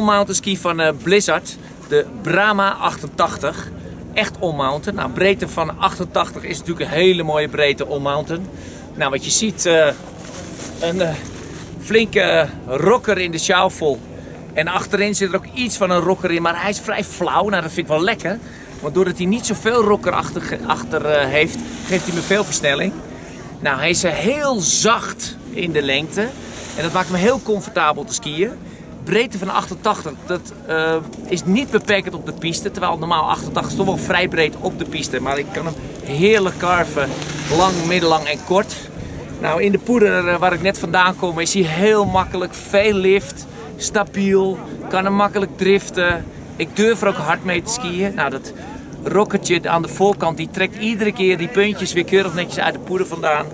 all-mountain ski van Blizzard, de Brahma 88. Echt all-mountain. Nou, breedte van 88 is natuurlijk een hele mooie breedte all-mountain. Nou, wat je ziet, een flinke rocker in de shuffle. En achterin zit er ook iets van een rocker in, maar hij is vrij flauw. Nou, dat vind ik wel lekker. Want doordat hij niet zoveel rocker achter heeft, geeft hij me veel versnelling. Nou, hij is heel zacht in de lengte. En dat maakt me heel comfortabel te skiën. Breedte van 88, dat is niet beperkend op de piste. Terwijl normaal 88 is toch wel vrij breed op de piste. Maar ik kan hem heerlijk carven. Lang, middellang en kort. Nou, in de poeder waar ik net vandaan kom is hij heel makkelijk. Veel lift, stabiel, kan hem makkelijk driften. Ik durf er ook hard mee te skiën. Nou, dat rockertje aan de voorkant die trekt iedere keer die puntjes weer keurig netjes uit de poeder vandaan.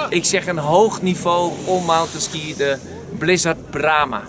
Ik zeg een hoog niveau all-mountain ski, de Blizzard Brahma.